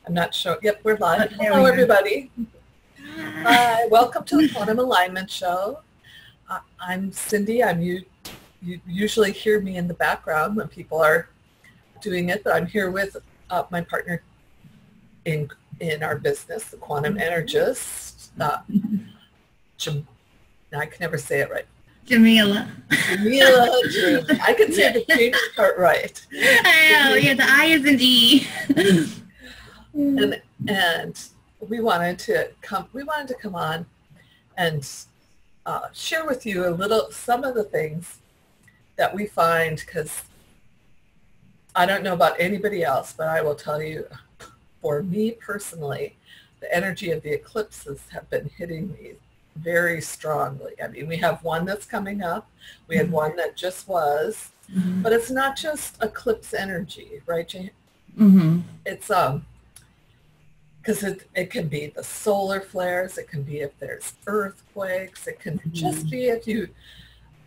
I'm not sure. Yep, we're live. There Hello, we are. everybody. Hi, welcome to the Quantum Alignment Show. I'm Cindy. You usually hear me in the background when people are doing it, but I'm here with my partner in our business, the Quantum Energist. I can never say it right. Jamila. Jamila Jamie. I can say the Jamie part right. I know, yeah, the I is an E. And we wanted to come on and share with you some of the things that we find, because I don't know about anybody else, but I will tell you, for me personally, the energy of the eclipses have been hitting me very strongly. I mean, we have one that's coming up. We had one that just was, but it's not just eclipse energy, right, Jane? Mm-hmm. It's because it can be the solar flares, it can be if there's earthquakes, it can just be if you,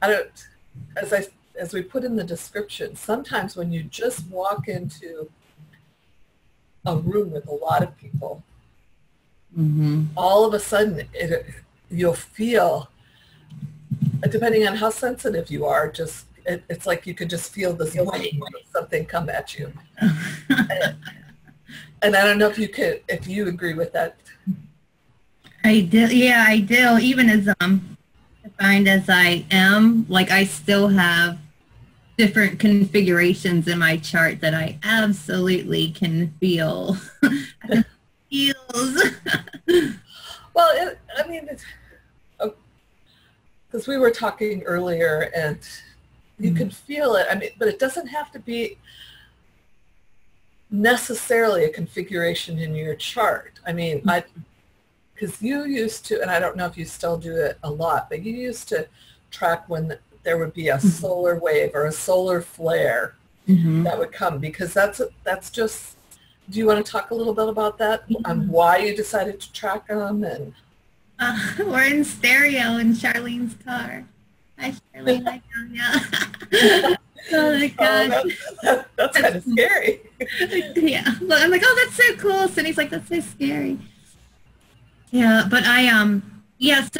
as we put in the description, sometimes when you just walk into a room with a lot of people, all of a sudden you'll feel, depending on how sensitive you are, it's like you could just feel this wave of something come at you. And I don't know if you agree with that. I do. Yeah, I do. Even as defined as I am, like I still have different configurations in my chart that I absolutely can feel. Feels. Well, because we were talking earlier, and you can feel it. I mean, but it doesn't have to be necessarily a configuration in your chart. I mean, because you used to, and I don't know if you still do it a lot, but you used to track when there would be a solar wave or a solar flare that would come, because that's just, do you want to talk a little bit about that, on why you decided to track them? And we're in stereo in Charlene's car. Hi, Charlene. I know ya. Oh my gosh. Oh, that's kind of scary. Yeah. But I'm like, oh, that's so cool. Cindy's like, that's so scary. Yeah, but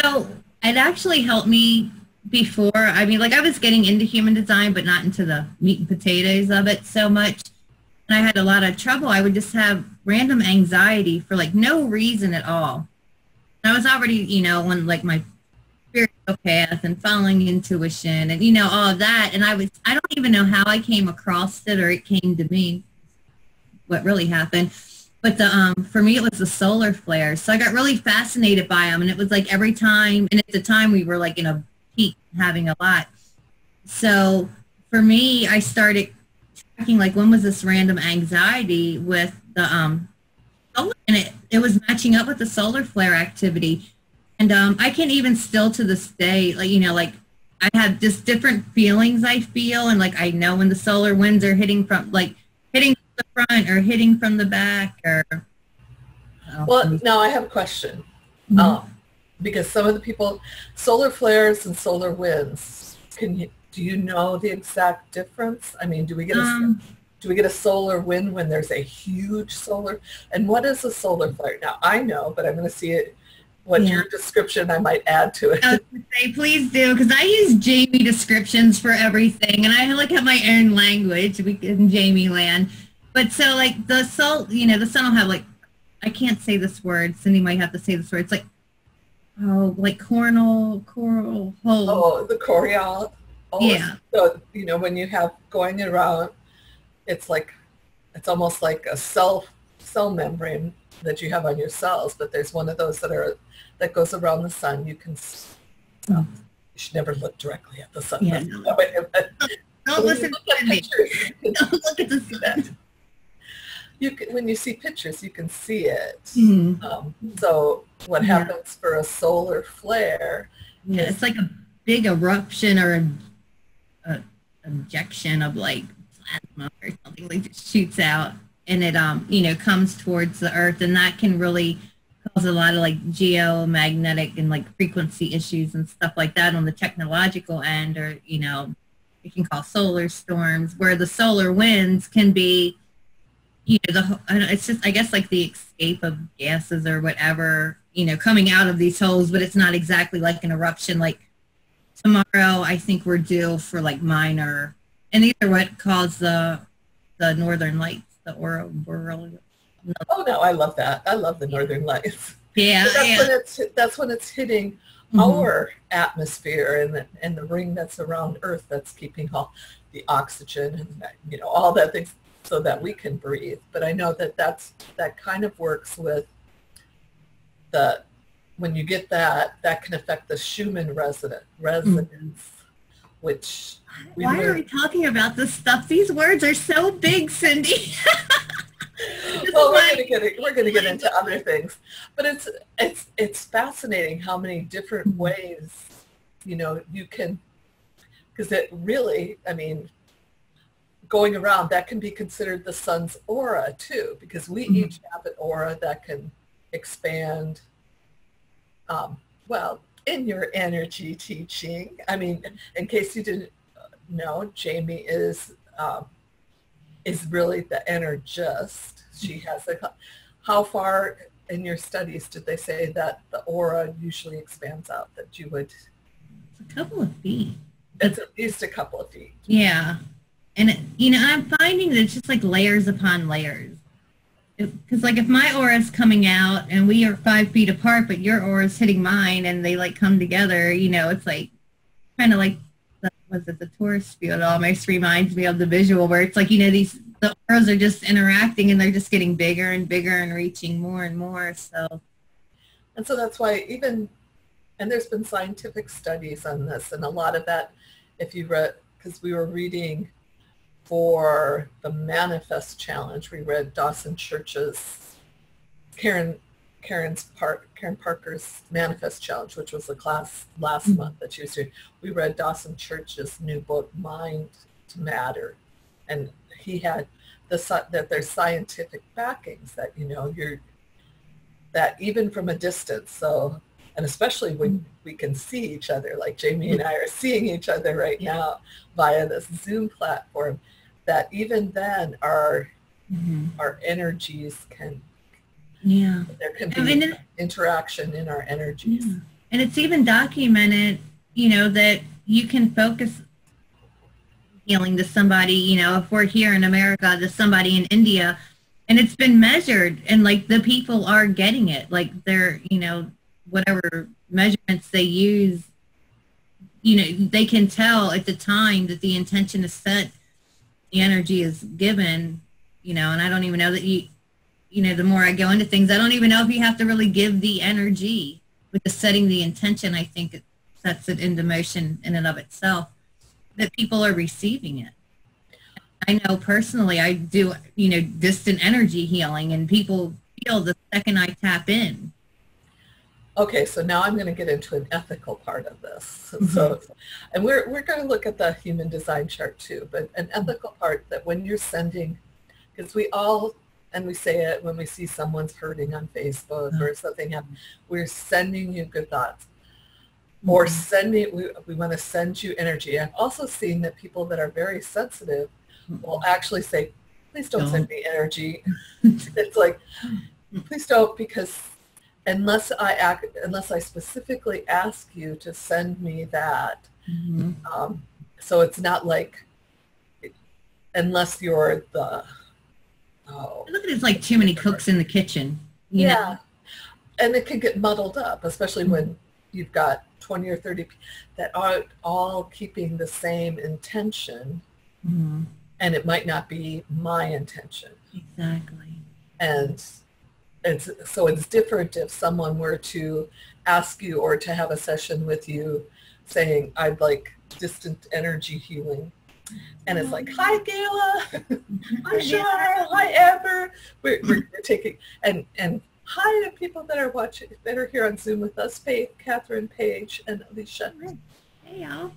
so it actually helped me before. I mean, like I was getting into human design, but not into the meat and potatoes of it so much. And I had a lot of trouble. I would just have random anxiety for like no reason at all. I was already, on like my spiritual path and following intuition and, all of that. And I don't even know how I came across it, or it came to me, what really happened. But for me, it was the solar flares. So I got really fascinated by them. And it was like every time, and at the time we were like in a peak, having a lot. So for me, I started tracking like, when was this random anxiety with the solar, and it was matching up with the solar flare activity. And I can even still to this day, like, I have just different feelings I feel. And like, I know when the solar winds are hitting from the front or hitting from the back, or. Well, now I have a question. Because some of the people, solar flares and solar winds, do you know the exact difference? I mean, do we get a solar wind when there's a huge solar? And what is a solar flare? Now, I know, but I'm going to see it. What's your description? I might add to it. I was going to say, please do, because I use Jamie descriptions for everything, and I have my own language in Jamie land. But so, like, the sun will have, like, I can't say this word. Cindy might have to say this word. It's like, like coral hole. Oh, the coreal. Oh, yeah. So, when you have going around, it's almost like a cell membrane that you have on your cells, but there's one of those that goes around the sun. You can, you should never look directly at the sun. Yeah, no. Don't listen to me. Don't look at the sun. When you see pictures, you can see it. So what happens for a solar flare? Yeah, it's like a big eruption or a injection of like plasma or something, like it shoots out, and it comes towards the earth, and that can really cause a lot of like geomagnetic and like frequency issues and stuff like that on the technological end, or it can cause solar storms, where the solar winds can be I don't know, it's just, I guess, like the escape of gases or whatever, coming out of these holes, but it's not exactly like an eruption. Like tomorrow, I think we're due for like minor, and these are what caused the northern lights, the aurora borealis. Oh no, I love that. I love the northern lights. Yeah, That's when it's hitting our atmosphere and the ring that's around Earth that's keeping all the oxygen and all that things so that we can breathe. But I know that kind of works with when you get that can affect the Schumann resonance, which why are we talking about this stuff? These words are so big, Cindy. Well, we're gonna get into other things, but it's fascinating how many different ways you can, because it really, I mean, going around, that can be considered the sun's aura too, because we each have an aura that can expand. Well, in your energy teaching, I mean, in case you didn't know, Jamie is really the energist. She has how far in your studies did they say that the aura usually expands out, that you would? It's a couple of feet. It's at least a couple of feet. Yeah. And, I'm finding that it's just like layers upon layers. Because like if my aura is coming out and we are 5 feet apart, but your aura is hitting mine and they like come together, it's like kind of like, the Taurus field. It almost reminds me of the visual where it's like, the auras are just interacting and they're just getting bigger and bigger and reaching more and more. So that's why and there's been scientific studies on this, and a lot of that, if you read, because we were reading for the Manifest Challenge, we read Dawson Church's, Karen Parker's Manifest Challenge, which was the class last month that she was doing. We read Dawson Church's new book, Mind to Matter, and he had that there's scientific backings that that even from a distance. So, and especially when we can see each other, like Jamie and I are seeing each other right now via this Zoom platform, that even then our energies can. Yeah. There can be interaction in our energies. Yeah. And it's even documented, that you can focus healing to somebody, if we're here in America, to somebody in India, and it's been measured and like the people are getting it. Like they're, whatever measurements they use, they can tell at the time that the intention is set, the energy is given, and I don't even know that the more I go into things, I don't even know if you have to really give the energy with the setting the intention. I think it sets it into motion in and of itself, that people are receiving it. I know personally, I do, distant energy healing, and people feel the second I tap in. Okay, so now I'm going to get into an ethical part of this. So, and we're going to look at the human design chart too, but an ethical part that when you're sending, because and we say it when we see someone's hurting on Facebook or something happen, we're sending you good thoughts. Or we want to send you energy. I've also seen that people that are very sensitive will actually say, please don't send me energy. It's like, please don't, because unless I specifically ask you to send me that. So it's not like, unless you're the, look at it, it's like too many cooks in the kitchen. You know? And it can get muddled up, especially when you've got 20 or 30 that are all keeping the same intention, and it might not be my intention. Exactly. And it's different if someone were to ask you or to have a session with you saying, I'd like distant energy healing. And it's like, hi, Gayla. Hi, Shar. Hi, Amber. We're taking, and hi to people that are watching, that are here on Zoom with us, Faith, Catherine, Paige, and Alicia. Hey, y'all.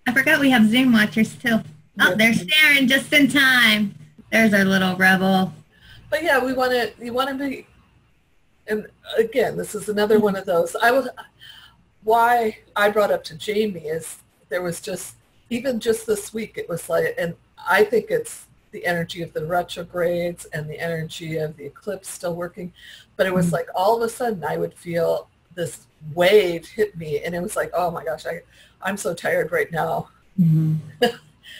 I forgot we have Zoom watchers, too. Oh, there's Sharon just in time. There's our little rebel. But yeah, you want to be, and again, this is another one of those. Why I brought up to Jamie is there was just, even just this week, it was like, and I think it's the energy of the retrogrades and the energy of the eclipse still working. But it was like all of a sudden I would feel this wave hit me, and it was like, oh my gosh, I'm so tired right now. Mm-hmm.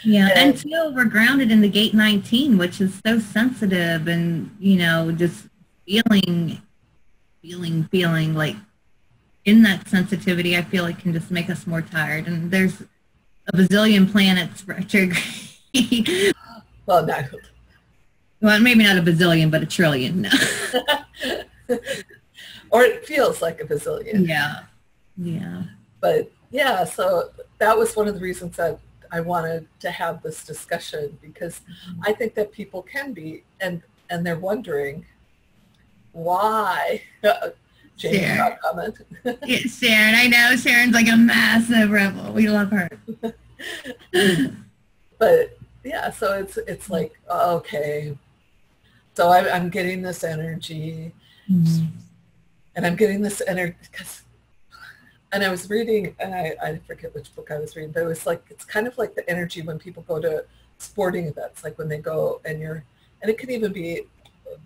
Yeah, and too, we're grounded in the gate 19, which is so sensitive, and just feeling like in that sensitivity, I feel like can just make us more tired. And there's a bazillion planets retrograde. Well, no. Well, maybe not a bazillion, but a trillion. No. Or it feels like a bazillion. Yeah. Yeah. But yeah, so that was one of the reasons that I wanted to have this discussion, because I think that people can be, and they're wondering why. Jamie's not comment. Yeah, Sharon, I know Sharon's like a massive rebel. We love her. But yeah, so it's like, okay, so I'm getting this energy, and I'm getting this energy and I was reading, and I forget which book I was reading, but it was like, it's kind of like the energy when people go to sporting events, like when they go and it could even be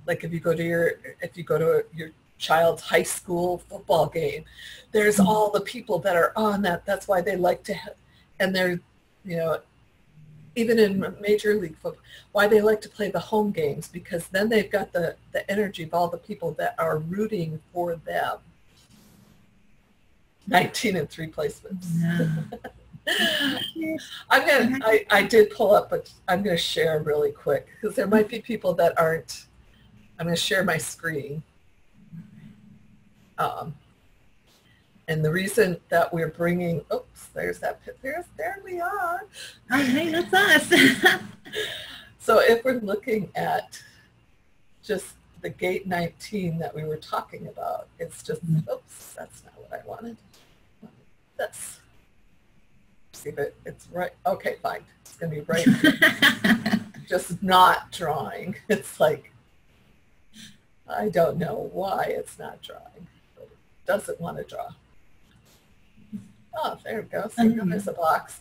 like if you go to your child's high school football game, there's all the people that are on that. That's why they like to and they're, even in Major League Football, why they like to play the home games, because then they've got the energy of all the people that are rooting for them. 19 and 3 placements. Yeah. I did pull up, but I'm going to share really quick, because there might be people that aren't. I'm going to share my screen. And the reason that we're bringing, there's that, there we are. Oh, hey, that's us. So if we're looking at just the gate 19 that we were talking about, it's just, that's not what I wanted. This. See if it's right. Okay, fine. It's going to be right. Just not drawing. It's like, I don't know why it's not drawing. But it doesn't want to draw. Oh, there we go. See, there's a box.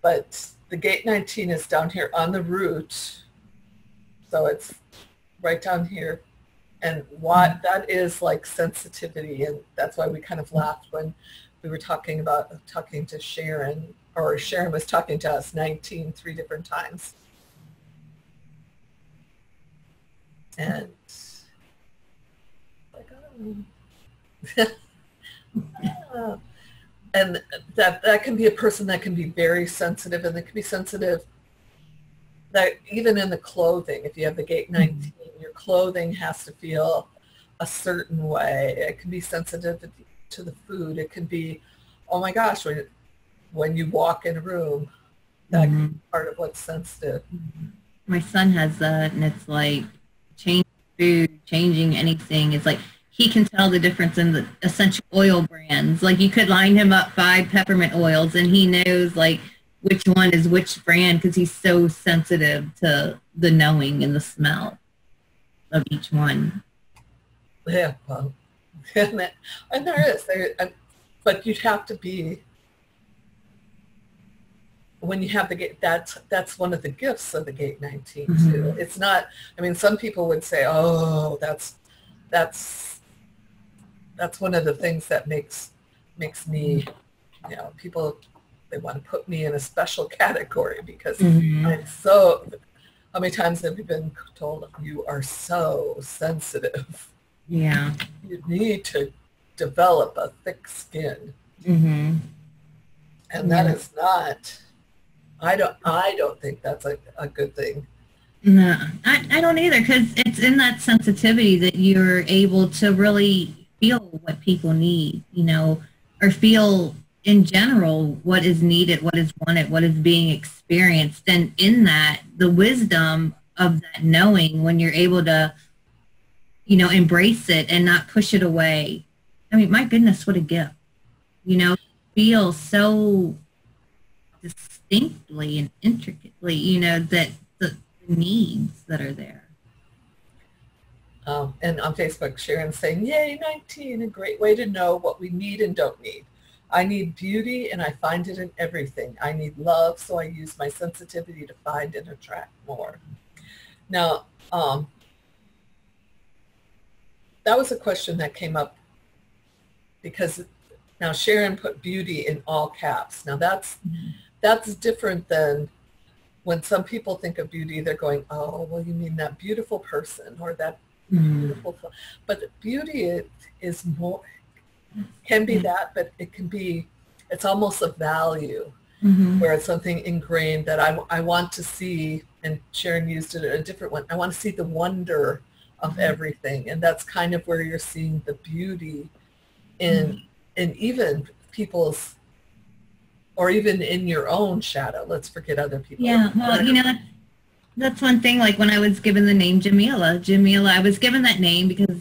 But the gate 19 is down here on the root. So it's right down here. And what that is like sensitivity. And that's why we kind of laughed when we were talking to Sharon, or Sharon was talking to us 19 3 different times. And like, and that can be a person that can be very sensitive, and they can be sensitive that even in the clothing, if you have the gate 19, your clothing has to feel a certain way. It can be sensitive to the food. It can be, oh my gosh, when you walk in a room, that can be part of what's sensitive. My son has that, and it's like changing food, changing anything. It's like he can tell the difference in the essential oil brands. Like you could line him up 5 peppermint oils, and he knows like which one is which brand, because he's so sensitive to the knowing and the smell of each one. Yeah, well, and there is, but you'd have to be, when you have the gate, that's one of the gifts of the gate 19 too. It's not, I mean, some people would say, oh, that's one of the things that makes me, people, they want to put me in a special category, because I'm so, how many times have you been told you are so sensitive? Yeah. You need to develop a thick skin. And that is not, I don't think that's a good thing. No, I don't either, because it's in that sensitivity that you're able to really feel what people need, or feel in general what is needed, what is wanted, what is being experienced. And in that, the wisdom of that knowing, when you're able to, embrace it and not push it away. I mean, my goodness, what a gift. Feel so distinctly and intricately, that the needs that are there. And on Facebook, Sharon's saying, yay, 19, a great way to know what we need and don't need. I need beauty and I find it in everything. I need love, so I use my sensitivity to find and attract more. Now, that was a question that came up because now Sharon put beauty in all caps. Now that's different than when some people think of beauty, they're going, oh, well, you mean that beautiful person or that beautiful, but beauty is more, can be that, but it can be, it's almost a value where it's something ingrained that I want to see, and Sharon used it a different one. I want to see the wonder of everything. And that's kind of where you're seeing the beauty in even people's, or even in your own shadow. Let's forget other people. Yeah, well, you know, that's one thing, like when I was given the name Jamila, I was given that name because,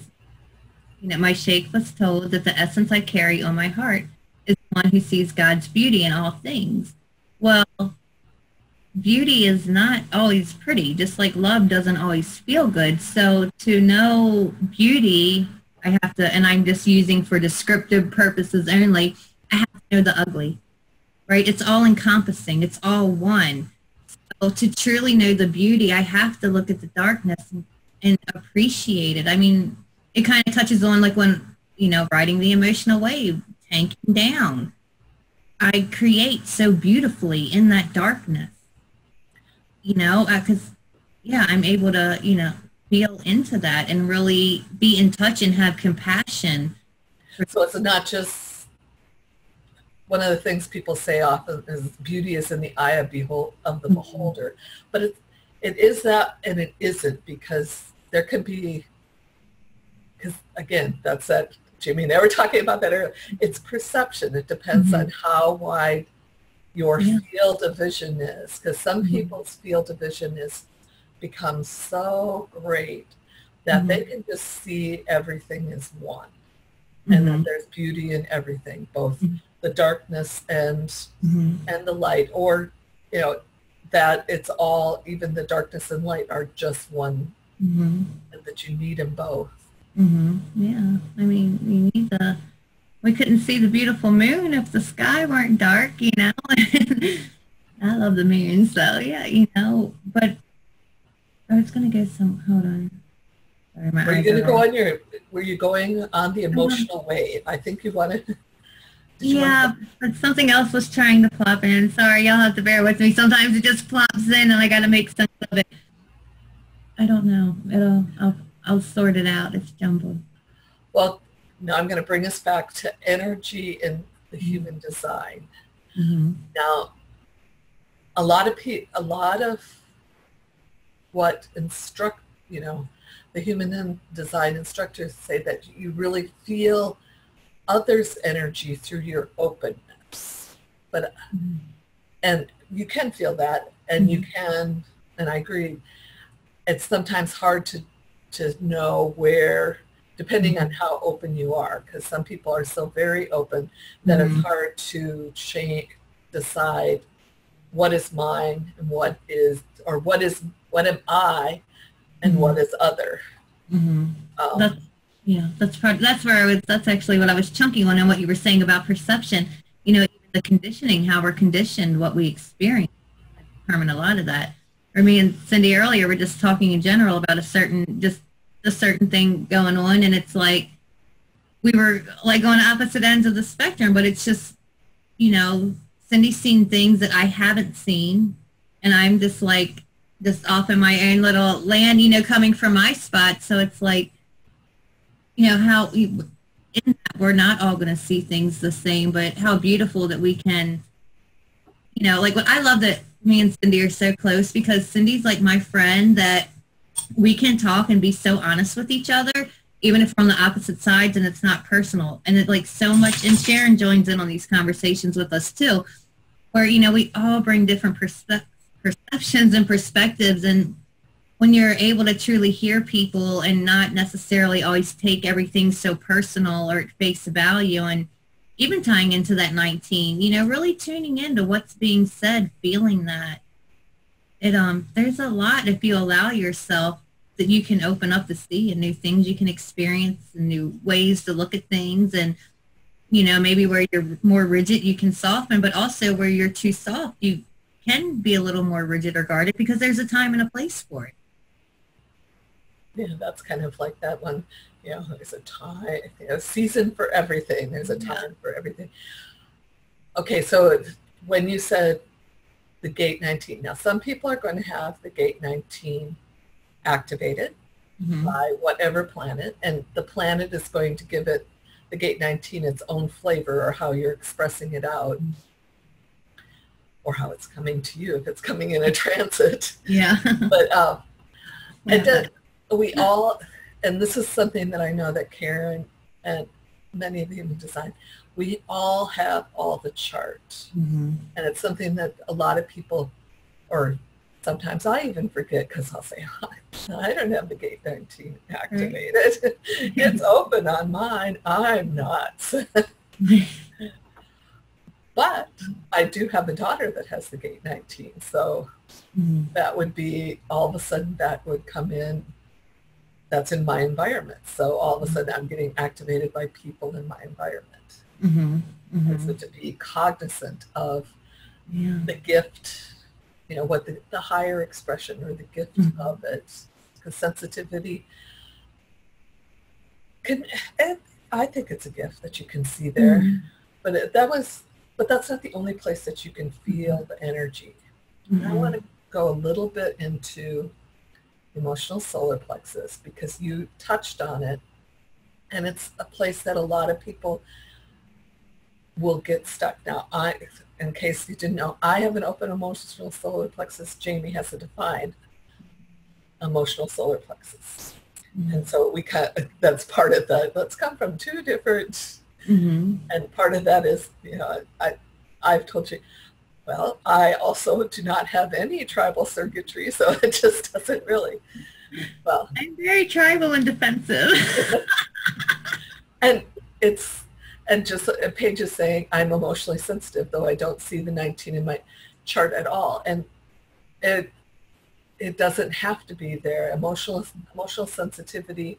you know, my sheikh was told that the essence I carry on my heart is the one who sees God's beauty in all things. Well, beauty is not always pretty, just like love doesn't always feel good. So to know beauty, I have to, and I'm just using for descriptive purposes only, I have to know the ugly, right? It's all encompassing. It's all one. So to truly know the beauty, I have to look at the darkness and appreciate it. I mean, it kind of touches on like when, you know, riding the emotional wave, tanking down. I create so beautifully in that darkness, you know, because, yeah, I'm able to, you know, feel into that and really be in touch and have compassion. So it's not just, one of the things people say often is beauty is in the eye of the beholder, but it is that and it isn't, because there can be, because again, that's that, Jamie and I were talking about that earlier, it's perception. It depends on how wide your field of vision is, because some people's field of vision becomes so great that they can just see everything as one, and that there's beauty in everything, both the darkness and the light, or, you know, that it's all, even the darkness and light are just one, and that you need them both. Yeah, I mean, you need we couldn't see the beautiful moon if the sky weren't dark, you know. I love the moon, so yeah, you know, but I was going to go hold on. Sorry, were you going to go on were you going on the emotional wave? I think you wanted. Yeah, but something else was trying to plop in. Sorry, y'all have to bear with me. Sometimes it just plops in and I got to make sense of it. I don't know. I'll sort it out. It's jumbled. Well, now I'm going to bring us back to energy and the human design. Now, a lot of what the human design instructors say that you really feel others' energy through your openness, but and you can feel that, and you can, and I agree, it's sometimes hard to know where, depending on how open you are, because some people are so very open that it's hard to decide what is mine and what am I and what is other. That's actually what I was chunking on, and what you were saying about perception, you know, the conditioning, how we're conditioned, what we experience, determine a lot of that. Or me and Cindy earlier were just talking in general about a certain thing going on, and it's like we were like on opposite ends of the spectrum, but it's just, you know, Cindy's seen things that I haven't seen, and I'm just off in my own little land, you know, coming from my spot. So it's like, you know, how in that we're not all going to see things the same, but how beautiful that we can, you know, like what I love that me and Cindy are so close, because Cindy's like my friend that we can talk and be so honest with each other, even if we're on the opposite sides and it's not personal. And it like so much, and Sharon joins in on these conversations with us too, where, you know, we all bring different perceptions and perspectives. And when you're able to truly hear people and not necessarily always take everything so personal or at face value, and even tying into that 19, you know, really tuning into what's being said, feeling that there's a lot, if you allow yourself, that you can open up to see, and new things you can experience, and new ways to look at things. And maybe where you're more rigid, you can soften, but also where you're too soft, you can be a little more rigid or guarded because there's a time and a place for it. Yeah, that's kind of like that one, there's a time, season for everything. There's a time for everything. Okay, so when you said the gate 19, now some people are going to have the gate 19 activated by whatever planet, and the planet is going to give it, the gate 19, its own flavor, or how you're expressing it out, or how it's coming to you if it's coming in a transit. Yeah. But we all, and this is something that I know that Karen and many of the human design, we all have all the chart. And it's something that a lot of people, or sometimes I even forget, because I'll say, I don't have the gate 19 activated. Right. It's open on mine. I'm not. But I do have a daughter that has the gate 19. So that would be, all of a sudden that would come in. That's in my environment. So all of a sudden I'm getting activated by people in my environment. And so to be cognizant of the gift, what the higher expression or the gift of it, because sensitivity can, and I think it's a gift that you can see there, but that's not the only place that you can feel the energy. And I want to go a little bit into emotional solar plexus, because you touched on it, and it's a place that a lot of people will get stuck. Now, in case you didn't know, I have an open emotional solar plexus. Jamie has a defined emotional solar plexus. And so that's part of that. Let's come from two different, and part of that is, I've told you, well, I also do not have any tribal circuitry, so it just doesn't really, well. I'm very tribal and defensive. And just a page is saying I'm emotionally sensitive, though I don't see the 19 in my chart at all. And it doesn't have to be there. Emotional sensitivity,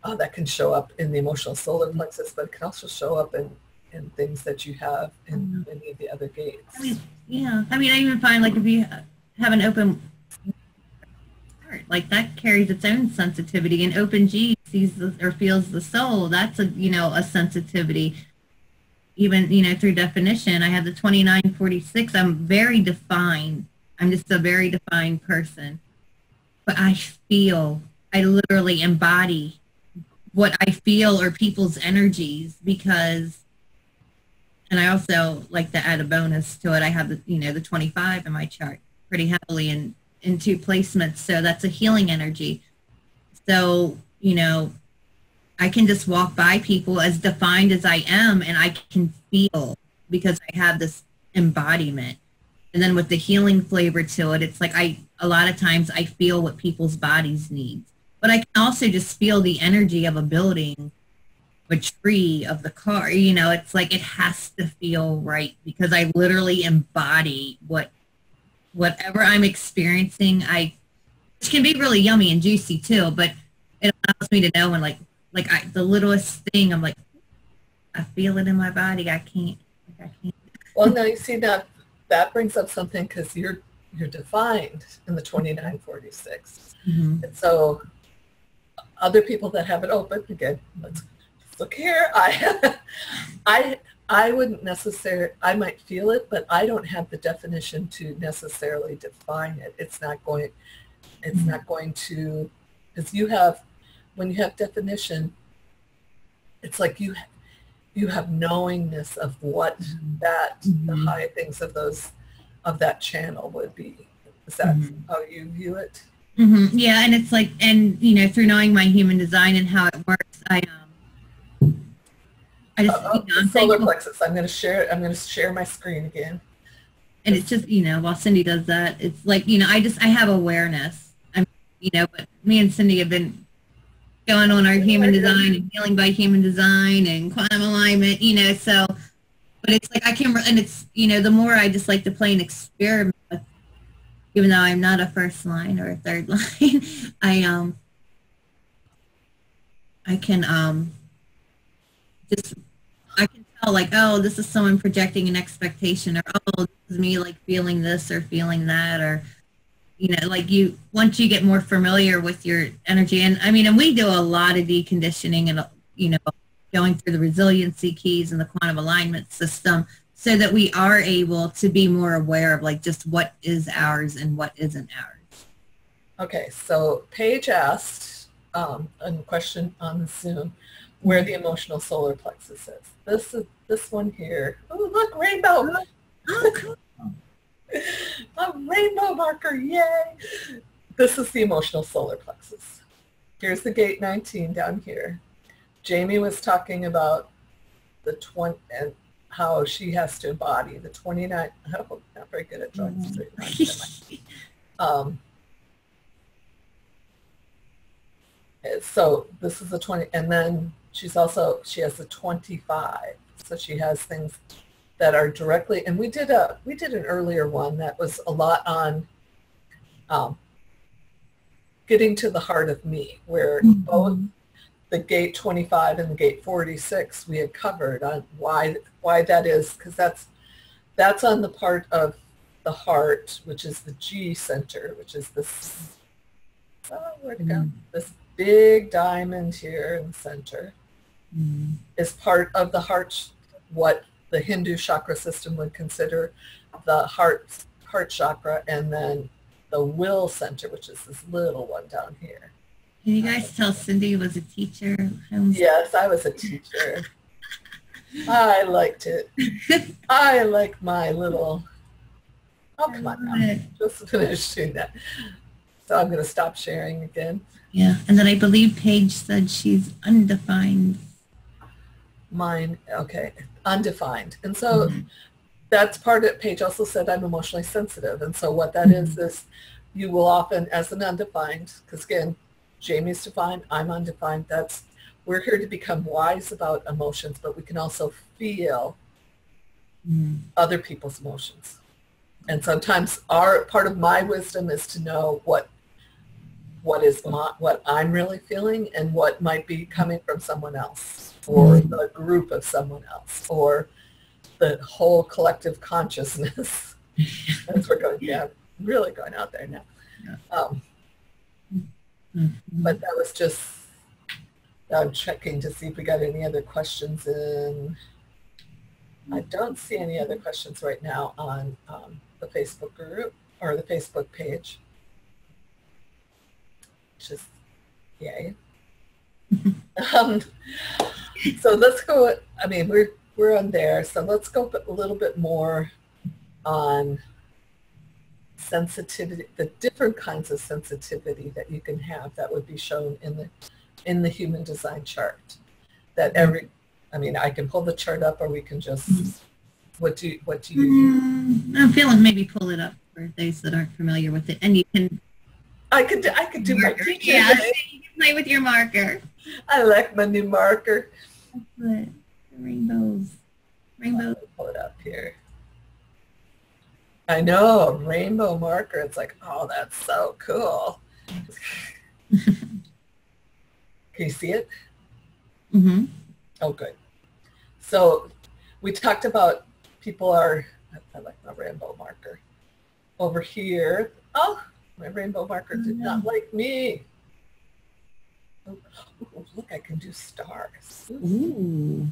that can show up in the emotional solar plexus, but it can also show up in things that you have in many of the other gates. I even find, like, if you have an open heart, like, that carries its own sensitivity. An open G sees or feels the soul. That's a sensitivity. Even, through definition, I have the 2946. I'm very defined. I'm just a very defined person. But I literally embody what I feel or people's energies, because, and I also like to add a bonus to it. I have the 25 in my chart pretty heavily in two placements. So that's a healing energy. So, I can just walk by people as defined as I am, and I can feel, because I have this embodiment. And then with the healing flavor to it, it's like a lot of times I feel what people's bodies need. But I can also just feel the energy of a building, a tree, of the car. It's like it has to feel right, because I literally embody whatever I'm experiencing. Which can be really yummy and juicy too, but it allows me to know when the littlest thing, I'm like, I feel it in my body. I can't. Well, now you see that brings up something, because you're defined in the 2946. And so other people that have it open, again, let's look here. I wouldn't necessarily, I might feel it, but I don't have the definition to necessarily define it. It's not going to, because when you have definition, it's like you have knowingness of what the high things of that channel would be. Is that how you view it? Yeah, and it's like, and through knowing my human design and how it works, I just solar plexus. I'm going to share my screen again. And it's just, while Cindy does that, it's like, I have awareness. But me and Cindy have been going on our human design and healing by human design and quantum alignment, so, but it's like and it's, the more I just like to play and experiment with, even though I'm not a first line or a third line, I can just I can tell, like, oh, this is someone projecting an expectation, or oh, this is me like feeling this or feeling that, or like once you get more familiar with your energy, and I mean, and we do a lot of deconditioning and going through the resiliency keys and the quantum alignment system, so that we are able to be more aware of like just what is ours and what isn't ours. Okay, so Paige asked a question on Zoom where the emotional solar plexus is. This is this one here. Oh, look, rainbow. Oh, cool. A rainbow marker, yay! This is the emotional solar plexus. Here's the gate 19 down here. Jamie was talking about the 20 and how she has to embody the 29. Oh, not very good at drawing straight lines. So this is the 20, and then she has the 25. So she has things that are directly, and we did an earlier one that was a lot on getting to the heart of me, where both the gate 25 and the gate 46 we had covered on why that is, because that's on the part of the heart, which is the G center, which is this, where'd it go? This big diamond here in the center is part of the heart, what the Hindu chakra system would consider the heart chakra, and then the will center, which is this little one down here. Can you guys tell Cindy was a teacher? Yes, I was a teacher. I liked it. I like my little, oh, come on now. Just finished doing that. So I'm going to stop sharing again. Yeah, and then I believe Paige said she's undefined. Mine, okay, undefined. And so that's part of it. Paige also said I'm emotionally sensitive. And so what that is you will often, as an undefined, because again, Jamie's defined, I'm undefined. We're here to become wise about emotions, but we can also feel other people's emotions. And sometimes part of my wisdom is to know what I'm really feeling and what might be coming from someone else, or the group of someone else, or the whole collective consciousness. As we're going, really going out there now. But that was just, I'm checking to see if we got any other questions in. I don't see any other questions right now on the Facebook group or the Facebook page. Just yay. So let's go, I mean, we're on there, so let's go a little bit more on sensitivity, the different kinds of sensitivity that you can have that would be shown in the human design chart. That I mean, I can pull the chart up, or we can just, what do you I'm feeling maybe pull it up for those that aren't familiar with it, and you can. I could do my teacher. Yeah, so you can play with your marker. I like my new marker. The rainbows. I'll pull it up here. I know, a rainbow marker. It's like, oh, that's so cool. Can you see it? Oh, good. So we talked about I like my rainbow marker. Over here, oh, my rainbow marker did not like me. Oh, look, I can do stars. Ooh.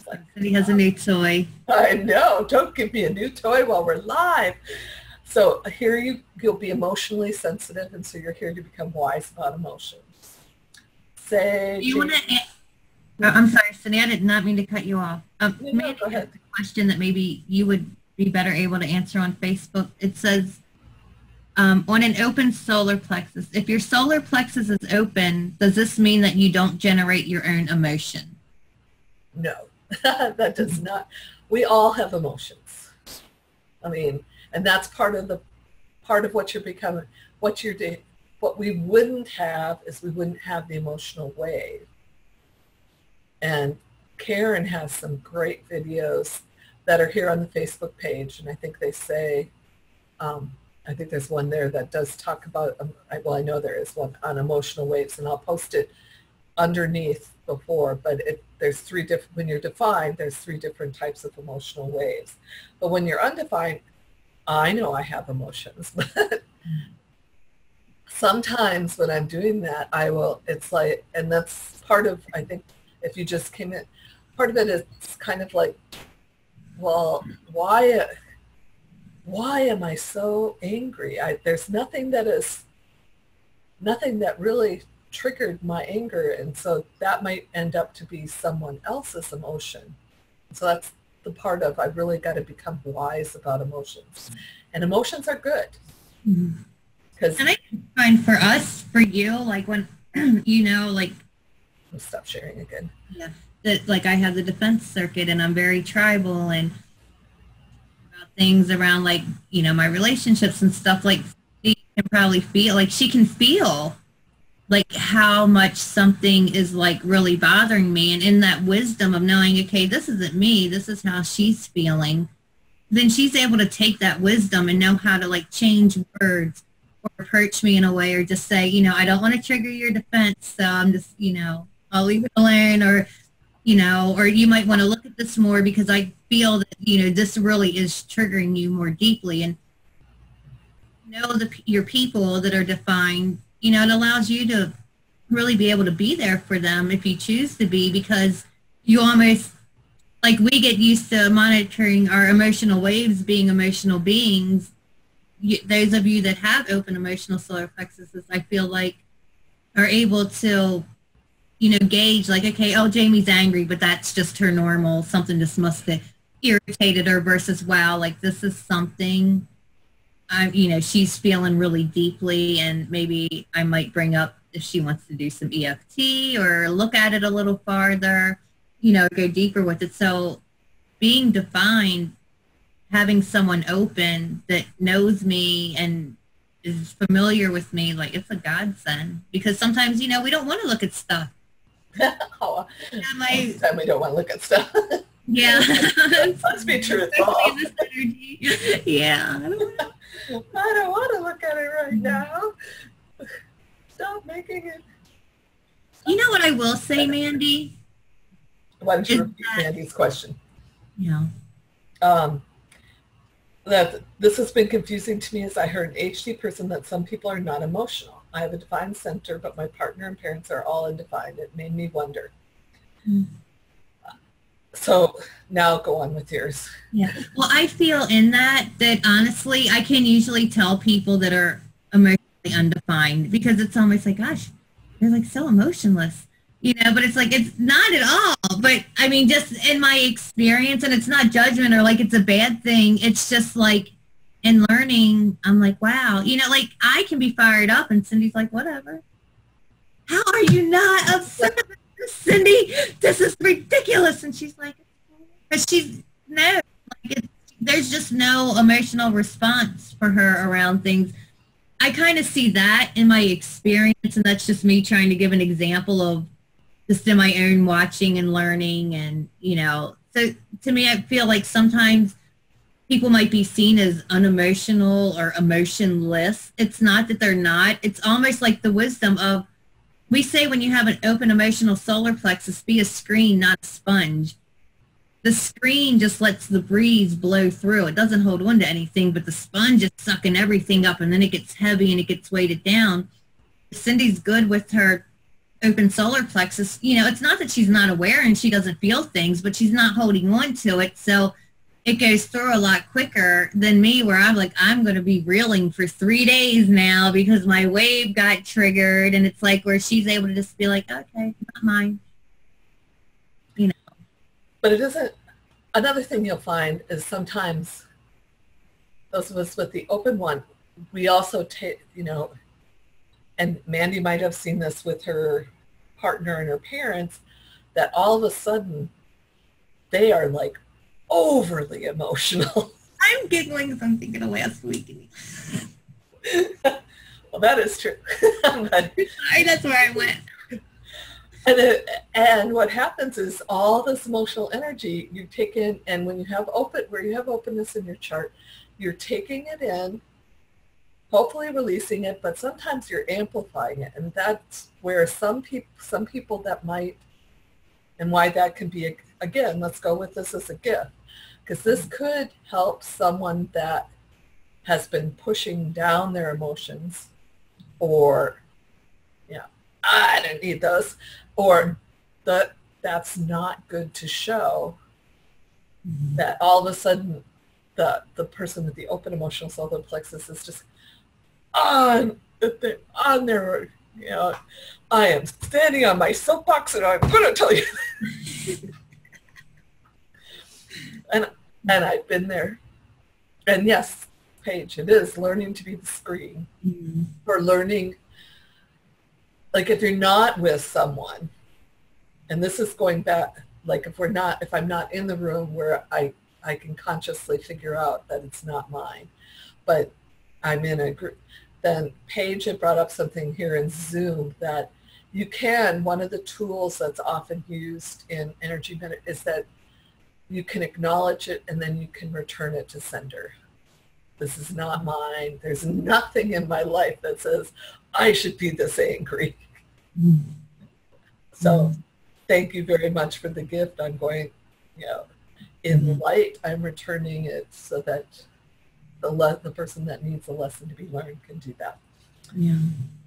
Like, he has a new toy. I know. Don't give me a new toy while we're live. So here you'll be emotionally sensitive, and so you're here to become wise about emotions. I'm sorry, Cindy, I did not mean to cut you off. No, go ahead. A question that maybe you would be better able to answer on Facebook. It says, on an open solar plexus, if your solar plexus is open, does this mean that you don't generate your own emotion? No, that does not. We all have emotions. I mean, and that's part of what you're becoming, what we wouldn't have is we wouldn't have the emotional wave. And Karen has some great videos that are here on the Facebook page, and I think they say, I think there's one there that does talk about, well, I know there is one on emotional waves, and I'll post it underneath before, but there's three different, when you're defined, there's three different types of emotional waves. But when you're undefined, I know I have emotions, but sometimes when I'm doing that, it's like, and that's part of, I think, if you just came in, part of it is kind of like, well, why am I so angry? There's nothing that really triggered my anger, and so that might end up to be someone else's emotion. So that's the part of, I've really got to become wise about emotions, and emotions are good. Because and I find for us, for you, like when like I'll stop sharing again. Yeah, that like I have the defense circuit, and I'm very tribal, and about things around like my relationships and stuff. Like she can probably feel like she can feel like how much something is like really bothering me, and in that wisdom of knowing, okay, this isn't me, this is how she's feeling, then she's able to take that wisdom and know how to like change words or approach me in a way, or just say, I don't want to trigger your defense, so I'm just, I'll leave it alone, or or you might want to look at this more because I feel that this really is triggering you more deeply. And your people that are defined, it allows you to really be able to be there for them if you choose to be, because you almost, like we get used to monitoring our emotional waves, being emotional beings. Those of you that have open emotional solar plexuses, I feel like are able to, gauge like, okay, oh, Jamie's angry, but that's just her normal, something just must have irritated her, versus, wow, like this is something she's feeling really deeply, and maybe I might bring up if she wants to do some EFT or look at it a little farther, go deeper with it. So being defined, having someone open that knows me and is familiar with me, like it's a godsend, because sometimes, we don't want to look at stuff. Most of the time we don't want to look at stuff. Yeah. Let's be truthful. Yeah. I don't want to look at it right now. Stop making it. You know what I will say, Mandy? Why don't you repeat Mandy's question? Yeah. That this has been confusing to me as I heard an HD person that some people are not emotional. I have a defined center, but my partner and parents are all undefined. It made me wonder. So now go on with yours. Yeah. Well, I feel in that honestly, I can usually tell people that are emotionally undefined, because it's almost like, gosh, they're like so emotionless, but it's like, it's not at all. But I mean, just in my experience, and it's not judgment or like it's a bad thing. It's just like in learning, I'm like, wow, like I can be fired up, and Cindy's like, whatever. How are you not upset about this, Cindy? This is ridiculous. And she's like, but there's just no emotional response for her around things. I kind of see that in my experience, and that's just me trying to give an example of just in my own watching and learning. And, so to me, I feel like sometimes people might be seen as unemotional or emotionless. It's not that they're not. It's almost like the wisdom of, we say when you have an open emotional solar plexus, be a screen, not a sponge. The screen just lets the breeze blow through. It doesn't hold on to anything, but the sponge is sucking everything up, and then it gets heavy and it gets weighted down. Cindy's good with her open solar plexus. It's not that she's not aware and she doesn't feel things, but she's not holding on to it. So it goes through a lot quicker than me, where I'm like, I'm going to be reeling for 3 days now because my wave got triggered. And it's like where she's able to just be like, okay, not mine. But it isn't. Another thing you'll find is sometimes those of us with the open one, we also take, and Mandy might have seen this with her partner and her parents, that all of a sudden they are like overly emotional. I'm giggling because I'm thinking of last week. Well, that is true. But, that's where I went. And what happens is all this emotional energy you take in, and when you have openness in your chart, you're taking it in, hopefully releasing it, but sometimes you're amplifying it, and that's where some people that might and why that can be, again, let's go with this as a gift, because this could help someone that has been pushing down their emotions, or, yeah, I don't need those, or that's not good to show, that all of a sudden the person with the open emotional solar plexus is just on their, you know, I am standing on my soapbox and I'm going to tell you. and I've been there. And yes, Paige, it is learning to be the screen, or learning, like if you're not with someone, and this is going back, like if I'm not in the room where I can consciously figure out that it's not mine, but I'm in a group, then Paige had brought up something here in Zoom that you can, one of the tools that's often used in energy medicine is that you can acknowledge it and then you can return it to sender. This is not mine. There's nothing in my life that says I should be this angry. So thank you very much for the gift. I'm going, you know, in light, I'm returning it so that the person that needs a lesson to be learned can do that. Yeah.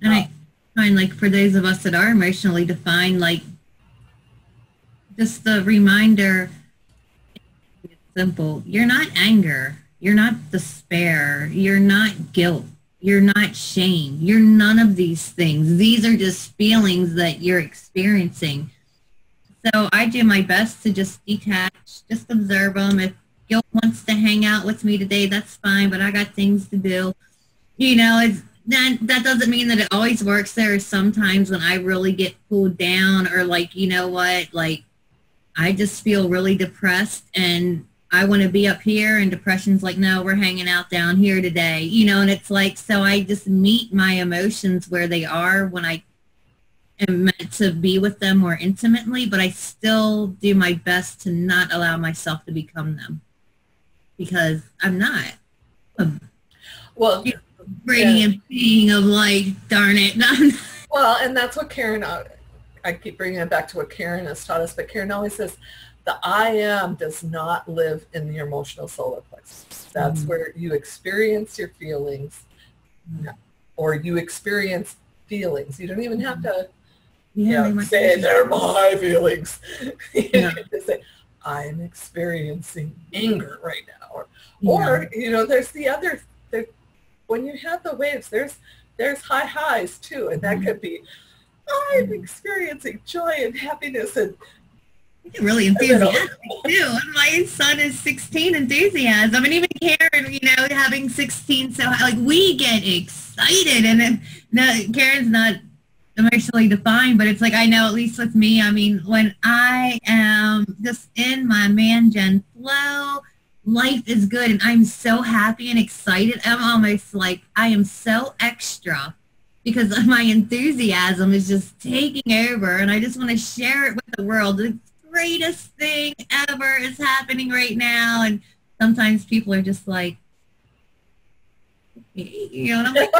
And I find, like, for those of us that are emotionally defined, like, just the reminder, it's simple. You're not anger. You're not despair. You're not guilt. You're not shame. You're none of these things. These are just feelings that you're experiencing. So I do my best to just detach, just observe them. If guilt wants to hang out with me today, that's fine, but I got things to do. You know, that doesn't mean that it always works. There are some times when I really get pulled down, or like, you know what, like I just feel really depressed and I want to be up here, and depression's like, no, we're hanging out down here today, you know, and it's like, so I just meet my emotions where they are when I am meant to be with them more intimately, but I still do my best to not allow myself to become them, because I'm not a radiant being of light, darn it. Well, and that's what Karen, I keep bringing it back to what Karen has taught us, but Karen always says, the I am does not live in the emotional solar plexus. That's where you experience your feelings, or you experience feelings. You don't even have to say they're my feelings. You can just say, I'm experiencing anger right now. Or you know, there's the other, when you have the waves, there's high highs too, and that could be, I'm experiencing joy and happiness, and really enthusiastic too. And my son is 16, enthusiasm, and even Karen, you know, having 16, so like we get excited, and Karen's not emotionally defined, but it's like, I know, at least with me, I mean, when I am just in my man-gen flow, life is good, and I'm so happy and excited. I'm almost like, I am so extra because my enthusiasm is just taking over, and I just want to share it with the world. The greatest thing ever is happening right now, and sometimes people are just like, you know, and I'm like,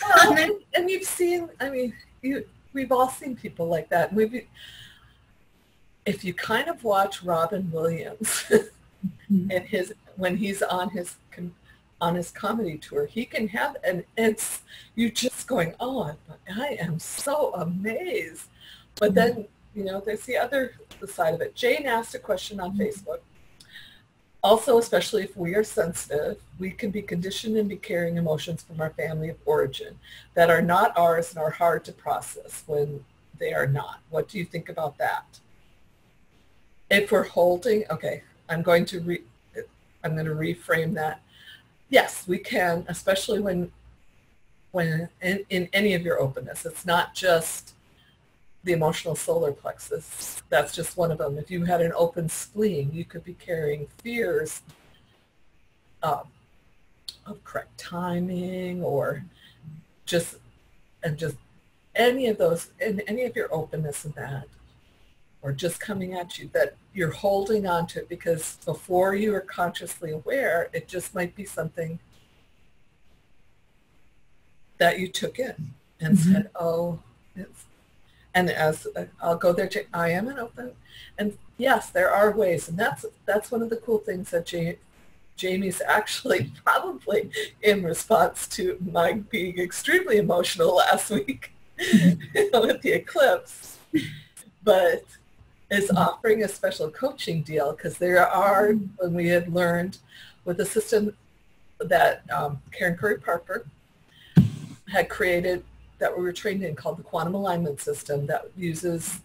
well, and you've seen, I mean, we've all seen people like that. If you kind of watch Robin Williams and when he's on his comedy tour, he can have, and it's, you just going, oh, I am so amazed. But then, you know, there's the side of it. Jane asked a question on Facebook. Also, especially if we are sensitive, we can be conditioned and be carrying emotions from our family of origin that are not ours and are hard to process when they are not. What do you think about that? If we're holding, okay, I'm going to reframe that. Yes, we can, especially when in any of your openness. It's not just the emotional solar plexus. That's just one of them. If you had an open spleen, you could be carrying fears of correct timing, or just any of those, in any of your openness in that, or just coming at you, that you're holding on to it because before you are consciously aware, it just might be something that you took in and said, oh, And as I'll go there, I am an open. And yes, there are ways. And that's one of the cool things that Jamie's actually probably in response to my being extremely emotional last week with the eclipse, but is offering a special coaching deal because there are, when we had learned with a system that Karen Curry Parker had created that we were trained in called the quantum alignment system that uses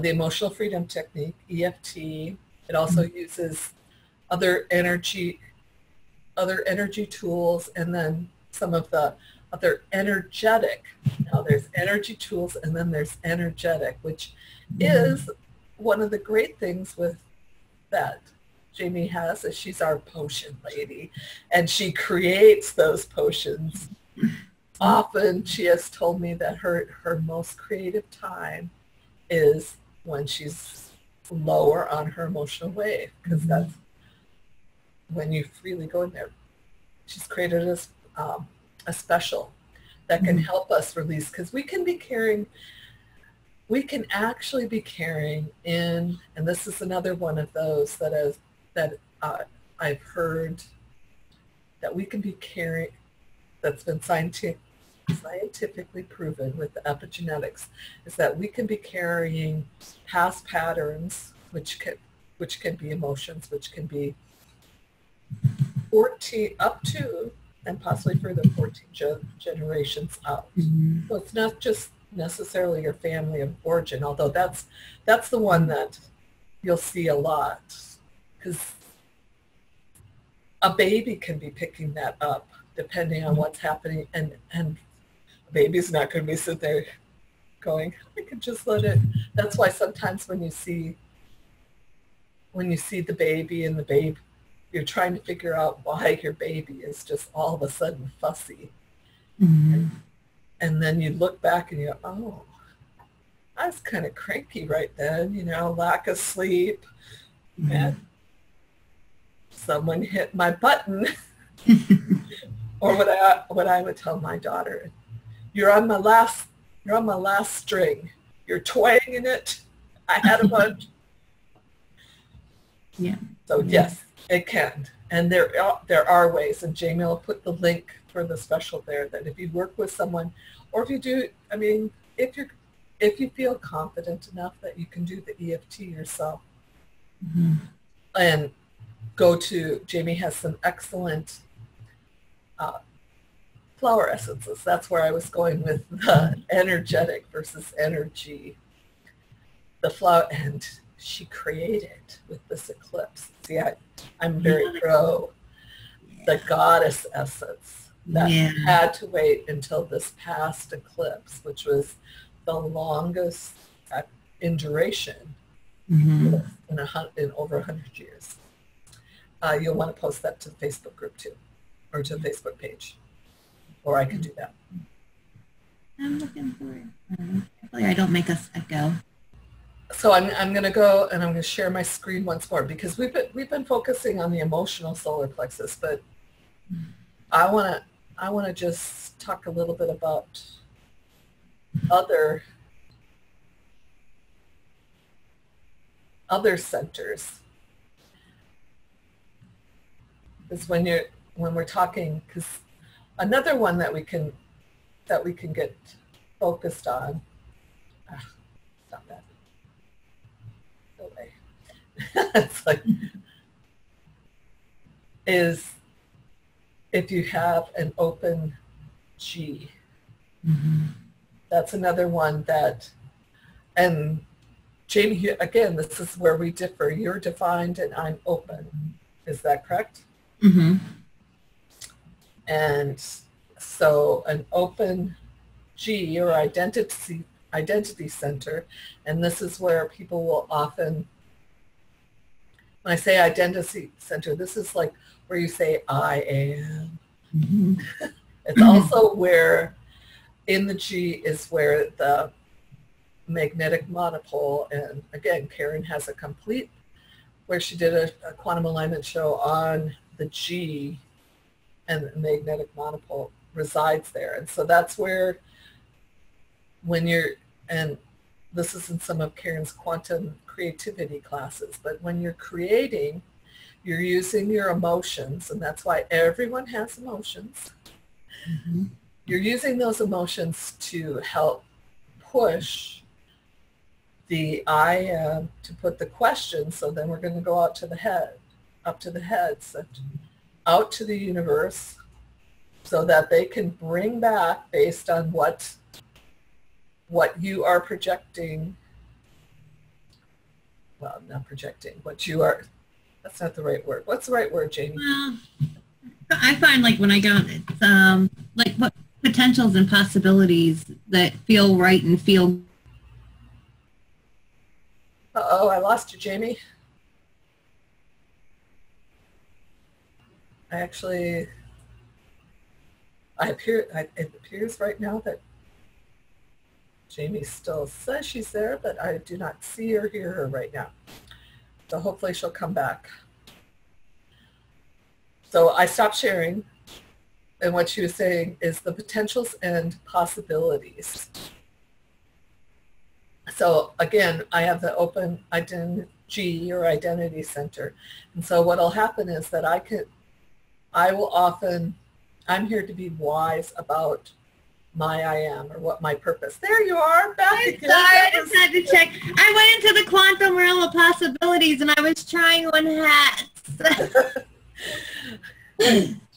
the emotional freedom technique, EFT. It also uses other energy tools, and then some of the other energetic. Now there's energy tools and then there's energetic, which is one of the great things with that Jamie has is she's our potion lady, and she creates those potions. Often she has told me that her most creative time is when she's lower on her emotional wave, because that's when you freely go in there. She's created a special that can help us release, because we can actually be carrying in, and this is another one of those that I've heard that we can be carrying, that's been scientifically proven with the epigenetics, is that we can be carrying past patterns, which can be emotions, which can be 14 up to and possibly further 14 generations out. So it's not just necessarily your family of origin, although that's the one that you'll see a lot, because a baby can be picking that up depending on what's happening, and a baby's not going to be sitting there going, I could just let it. That's why sometimes when you see the baby and the babe, you're trying to figure out why your baby is just all of a sudden fussy. And then you look back and you go, oh, I was kind of cranky right then, lack of sleep, and someone hit my button. Or what I would tell my daughter, you're on my last string. You're twanging it. I had a bunch. Yeah. So yes, it can. And there are ways, and Jamie will put the link for the special there, that if you work with someone, or if you do, if you feel confident enough that you can do the EFT yourself, and Jamie has some excellent flower essences. That's where I was going with the energetic versus energy. The flower, and she created with this eclipse. See, I'm very pro the goddess essence that had to wait until this past eclipse, which was the longest in duration in over 100 years. You'll want to post that to the Facebook group too, or to the Facebook page, or I can do that. I'm looking for it. Hopefully I don't make us echo. So I'm going to go and I'm going to share my screen once more, because we've been focusing on the emotional solar plexus, but I want to just talk a little bit about other centers. Is when we're talking, because another one that we can get focused on. Stop that. Go away. It's like, is if you have an open G. That's another one that, and Jamie, again, this is where we differ. You're defined and I'm open. Is that correct? And so an open G, or identity center, and this is where people will often, when I say identity center, this is like where you say I am. It's also where in the G is where the magnetic monopole, and again, Karen has a complete, where she did a quantum alignment show on the G, and the magnetic monopole resides there. And so that's where, when you're, and this is in some of Karen's quantum creativity classes, but when you're creating, you're using your emotions, and that's why everyone has emotions. Mm-hmm. You're using those emotions to help push the I am to put the question. So then we're going to go out to the head, up to the heads, out to the universe, so that they can bring back based on what you are projecting. Well, not projecting, what you are. That's not the right word. What's the right word, Jamie? Well, I find like when I go, it's like what potentials and possibilities that feel right and feel. Uh-oh, I lost you, Jamie. It appears right now that Jamie still says she's there, but I do not see or hear her right now. So hopefully she'll come back. So I stopped sharing, and what she was saying is the potentials and possibilities. So again, I have the open identity or identity center. And so what'll happen is that I'm here to be wise about my I am, or what my purpose. There you are, back again. Sorry, I just had to check. I went into the quantum realm of possibilities and I was trying on hats.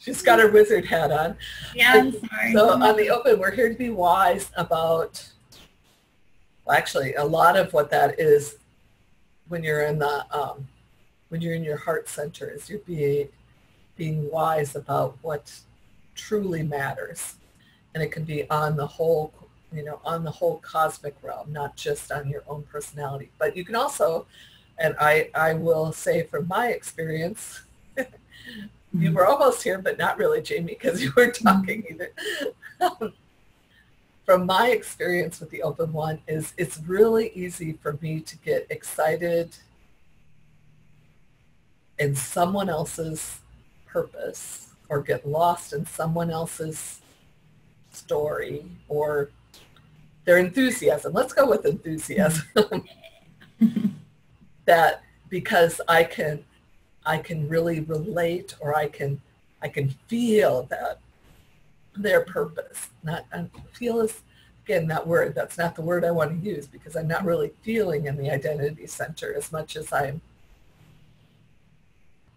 She's got her wizard hat on. Yeah, I'm sorry. So on the open, we're here to be wise about, well, actually, a lot of what that is when you're in your heart center is you're being wise about what truly matters. And it can be on the whole, on the whole cosmic realm, not just on your own personality. But you can also, and I will say from my experience, you were almost here, but not really, Jamie, because you weren't talking either. From my experience with the open one is it's really easy for me to get excited in someone else's purpose or get lost in someone else's story or their enthusiasm. Let's go with enthusiasm. That because I can really relate, or I can feel that their purpose. Feel is, again, that word, that's not the word I want to use, because I'm not really feeling in the identity center as much as I'm,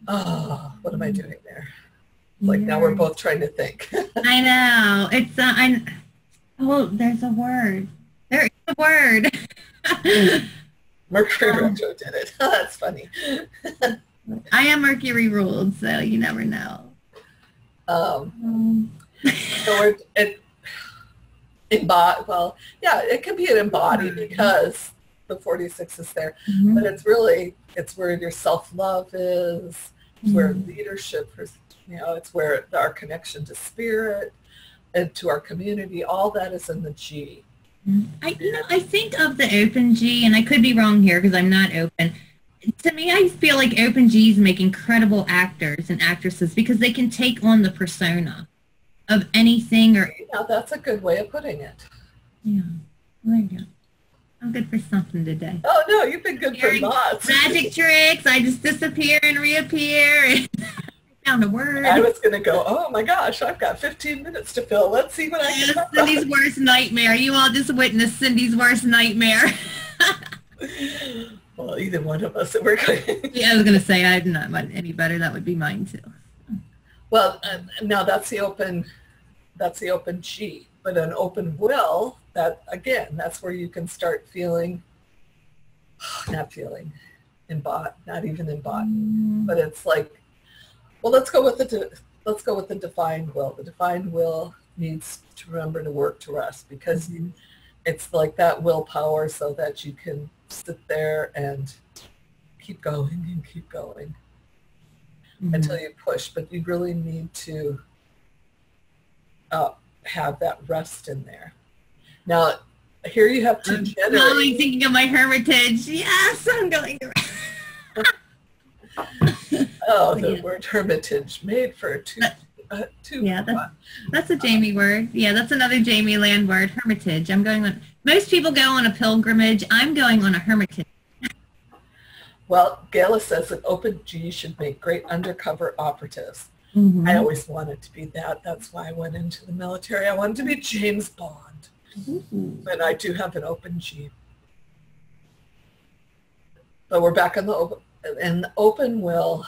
what am I doing there? Like now we're both trying to think. I know. It's, there's a word. There is a word. Mercury retro did it. That's funny. I am Mercury ruled, so you never know. So it can be an embody because the 46 is there, but it's where your self-love is, it's where leadership is, it's where our connection to spirit and to our community, all that is in the G. I think of the open G, and I could be wrong here because I'm not open. To me, I feel like open Gs make incredible actors and actresses because they can take on the persona of anything. Or that's a good way of putting it. Yeah, there you go. I'm good for something today. Oh no, you've been good for lots. Magic tricks. I just disappear and reappear. And found a word. I was going to go, oh my gosh, I've got 15 minutes to fill. Let's see what I can come up with. Cindy's worst nightmare. You all just witnessed Cindy's worst nightmare. Well, either one of us that we're going. Yeah, I was going to say I'm not any better. That would be mine too. Well, now that's the open G, but an open will, that's where you can start feeling, not even embodied, but it's like, well, let's go with the defined will. The defined will needs to remember to work to rest, because it's like that willpower so that you can sit there and keep going and keep going until you push. But you really need to have that rest in there. Now, here you have to generate. I'm thinking of my hermitage. Yes, I'm going to. Oh, the word hermitage, made for two. too Yeah, fun. that's a Jamie word. Yeah, that's another Jamie land word, hermitage. I'm going on, most people go on a pilgrimage. I'm going on a hermitage. Well, Gayla says that open G should make great undercover operatives. Mm-hmm. I always wanted to be that. That's why I went into the military. I wanted to be James Bond. Mm-hmm. But I do have an open G. But we're back on the open will.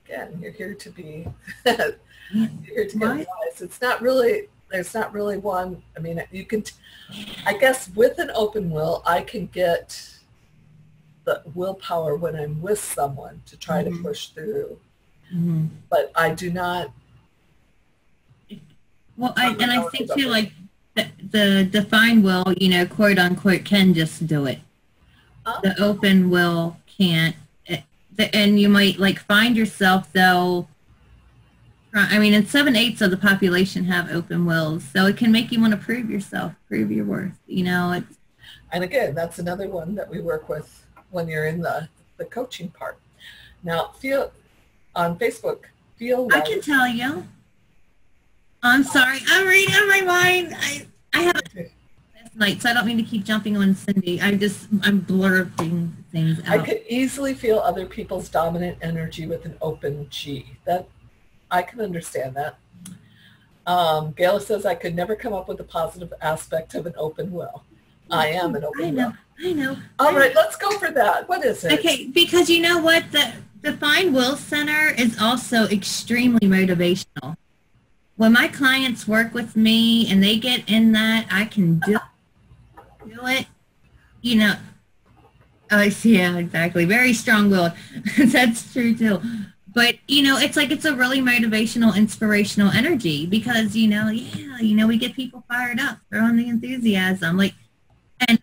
Again, you're here to be, you're here to get wise. It's not really, there's not really one. I mean, you can, I guess with an open will, I can get the willpower when I'm with someone to try to push through. Mm-hmm. But I do not. Well, I think too, like the defined will, you know, quote unquote, can just do it. The open will can't. And you might like find yourself though, I mean, and 7/8 of the population have open wills, so it can make you want to prove yourself, prove your worth, you know. And again, that's another one that we work with when you're in the coaching part. Now, feel on Facebook, feel I can tell you. I'm sorry, I'm reading on my mind. I have it last night, so I don't mean to keep jumping on Cindy. I'm blurting things out. I could easily feel other people's dominant energy with an open G. That I can understand that. Gayla says I could never come up with a positive aspect of an open will. I am an open will. I know. All right, let's go for that. What is it? Okay, because you know what? The Defined Will Center is also extremely motivational. When my clients work with me and they get in that, I can do it. You know, I see, yeah, exactly. Very strong-willed. That's true, too. But, you know, it's like it's a really motivational, inspirational energy because, you know, we get people fired up. They're on the enthusiasm. Like, and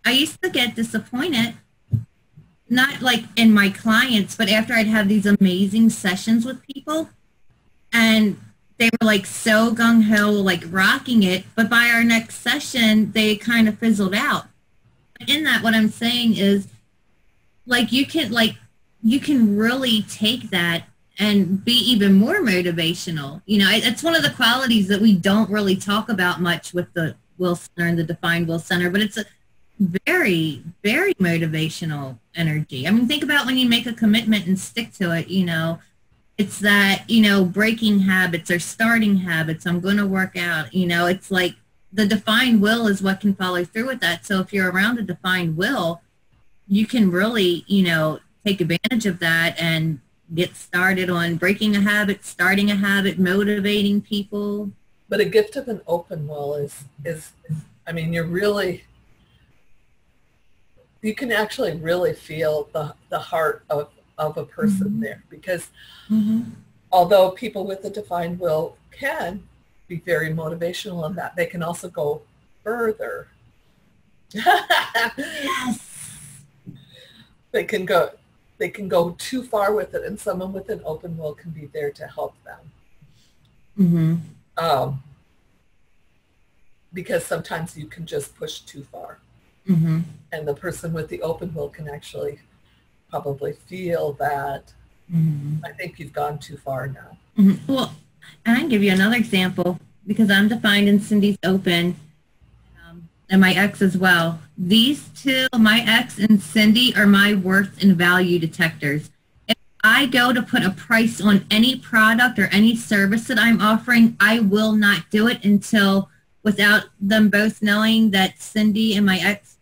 I used to get disappointed, not like in my clients, but after I'd have these amazing sessions with people and they were like so gung-ho, like rocking it. But by our next session, they kind of fizzled out. In that, what I'm saying is like, you can really take that and be even more motivational. You know, it's one of the qualities that we don't really talk about much with the Will Center and the Defined Will Center, but it's a very, very motivational energy. I mean, think about when you make a commitment and stick to it, you know, it's that, you know, breaking habits or starting habits. I'm going to work out, you know, it's like the defined will is what can follow through with that. So if you're around a defined will, you can really, you know, take advantage of that and get started on breaking a habit, starting a habit, motivating people. But a gift of an open will is I mean, you can actually really feel the heart of a person there because although people with a defined will can be very motivational in that, they can also go further. Yes. They can go too far with it, and someone with an open will can be there to help them. Because sometimes you can just push too far. And the person with the open will can actually probably feel that, I think you've gone too far now. Well, and I can give you another example because I'm defined and Cindy's open, and my ex as well. These two, my ex and Cindy, are my worth and value detectors. If I go to put a price on any product or any service that I'm offering, I will not do it without them both knowing that Cindy and my ex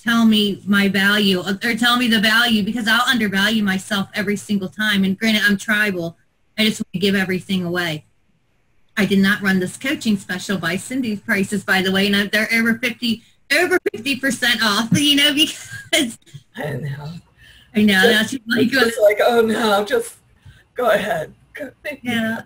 tell me my value or tell me the value, because I'll undervalue myself every single time. And granted, I'm tribal. I just want to give everything away. I did not run this coaching special by Cindy's prices, by the way, and they're over 50% off, you know, because I know. Now she's like, just like, oh no, just go ahead. Yeah.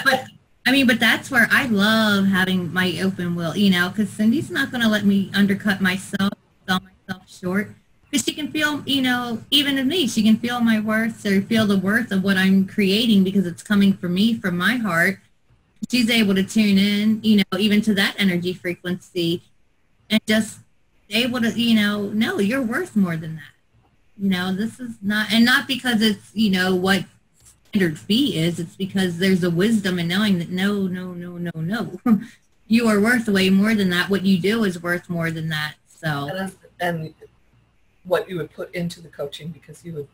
But I mean, but that's where I love having my open will, you know, because Cindy's not going to let me undercut myself, sell myself short, because she can feel, you know, even in me, she can feel my worth or feel the worth of what I'm creating because it's coming from me, from my heart. She's able to tune in, you know, even to that energy frequency and just able to, you know, no, you're worth more than that. You know, this is not, and not because it's, you know, what standard fee is. It's because there's a wisdom in knowing that no, no, no, no, no. You are worth way more than that. What you do is worth more than that. So, and what you would put into the coaching, because you would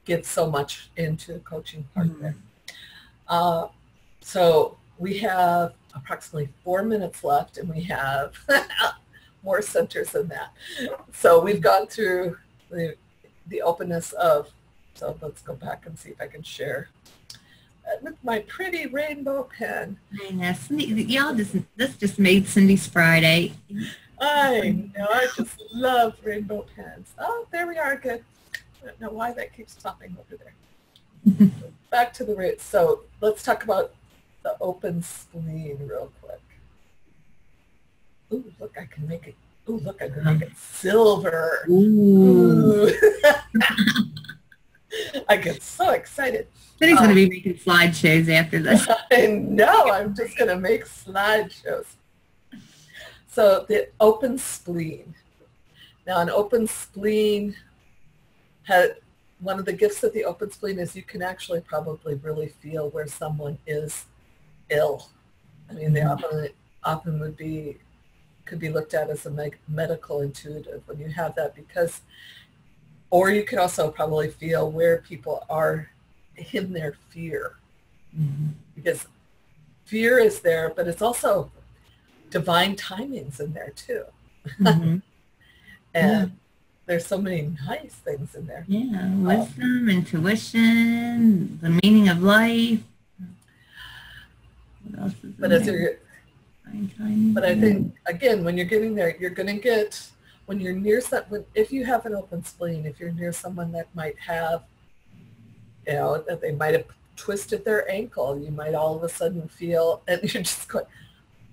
give so much into the coaching part there. So we have approximately 4 minutes left, and we have more centers than that. So we've gone through the openness of, so let's go back and see if I can share with my pretty rainbow pen. I know, Cindy, this just made Cindy's Friday. I know, I just love rainbow pens. Oh, there we are, good. I don't know why that keeps popping over there. Back to the so let's talk about the open spleen real quick. Ooh, look, I can make it. Ooh, look, I can make it silver. Ooh. I get so excited. Cindy's going to be making slideshows after this. I know, I'm just going to make slideshows. So the open spleen. Now an open spleen one of the gifts of the open spleen is you can actually probably really feel where someone is ill. I mean, they often could be looked at as a medical intuitive when you have that, because, or you could also probably feel where people are in their fear, because fear is there, but it's also divine timings in there too. And there's so many nice things in there. Yeah, wisdom, intuition, the meaning of life. What else is but as you're, but I think, again, when you're getting there, you're going to get, when you're near someone, if you have an open spleen, if you're near someone that might have, you know, that they might have twisted their ankle, you might all of a sudden feel, and you're just going,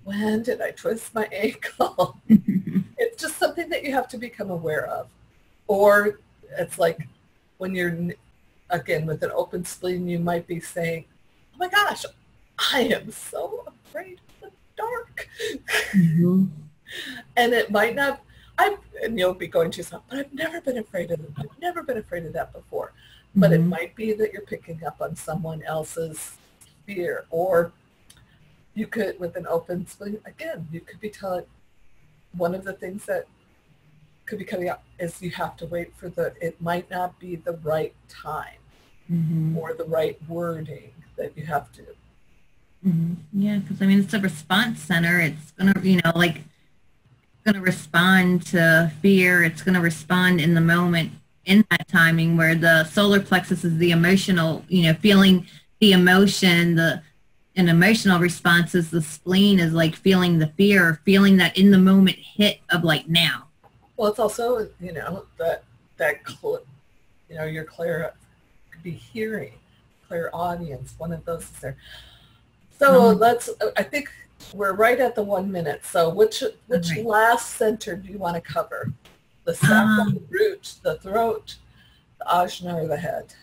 when did I twist my ankle? It's just something that you have to become aware of. Or it's like when you're, again, with an open spleen, you might be saying, oh my gosh, I am so afraid of the dark. And it might not, and you'll be going to yourself, but I've never been afraid of it. I've never been afraid of that before. But it might be that you're picking up on someone else's fear. Or you could, with an open spleen, again, you could be telling, one of the things that could be coming up is you have to wait for it might not be the right time or the right wording that you have to. Yeah, because I mean, it's a response center. It's going to, you know, like, going to respond to fear. It's going to respond in the moment, in that timing, where the solar plexus is the emotional, you know, feeling the emotion, an emotional response is the spleen is like feeling the fear, feeling that in the moment hit of like now. Well, it's also, you know, you know, your could be hearing, clairaudience, one of those is there. So I think we're right at the 1 minute. So which last center do you want to cover? The sacral, the root, the throat, the ajna, or the head?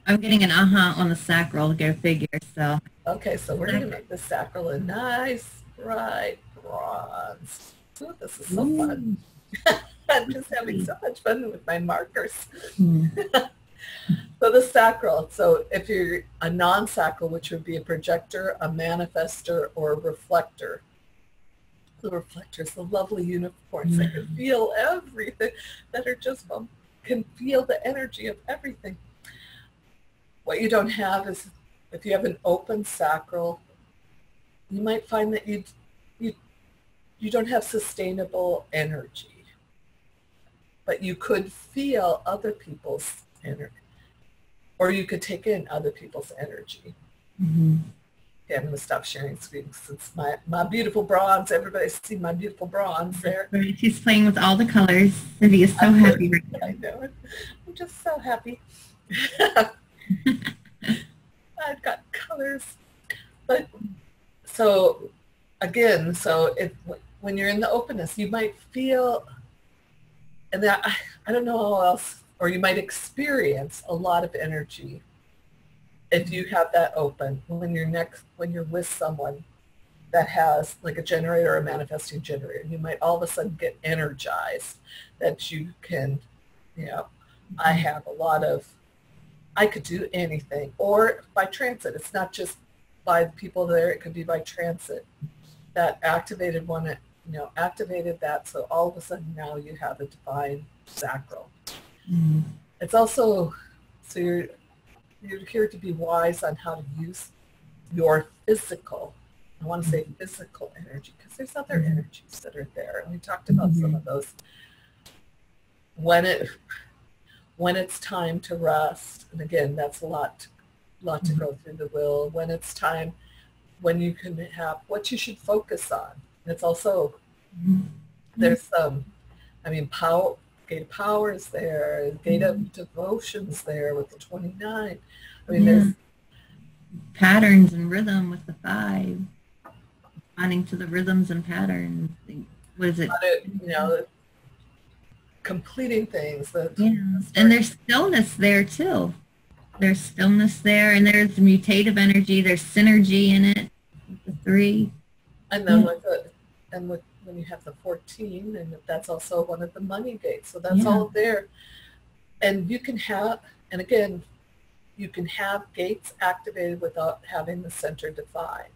I'm getting an on the sacral, go figure, so. Okay, so we're going to make the sacral a nice, bright bronze. Ooh, this is so fun. I'm just having so much fun with my markers. So the sacral, so if you're a non-sacral, which would be a projector, a manifester, or a reflector. The reflectors, the lovely unicorns that can feel everything, that are just, can feel the energy of everything. What you don't have is, if you have an open sacral, you might find that you don't have sustainable energy, but you could feel other people's energy, or you could take in other people's energy. Okay, I'm going to stop sharing screen since my beautiful bronze, everybody see my beautiful bronze there. Right, she's playing with all the colors. Cindy is so happy right now. I know. I'm just so happy. I've got colors. But so again, when you're in the openness, you might feel, and I don't know how else, or you might experience a lot of energy if you have that open when you're with someone that has like a generator or a manifesting generator. You might all of a sudden get energized that you can, you know, I have a lot of, I could do anything, or by transit. It's not just by the people there, it could be by transit. That activated one, activated that, so all of a sudden now you have a divine sacral. Mm-hmm. It's also, so you're here to be wise on how to use your physical, I want to say physical energy, because there's other energies that are there, and we talked about some of those. When it's time to rest, and again, that's a lot to go through the will. When it's time, when you can have what you should focus on. It's also, there's some, power, gate of power is there, gate of devotion's there with the 29. There's patterns and rhythm with the 5, finding to the rhythms and patterns. What is it? Completing things. And there's stillness there too. There's stillness there, and there's mutative energy. There's synergy in it with the 3. And then when you have the 14, and that's also one of the money gates. So that's all there. And you can have, and again, you can have gates activated without having the center defined.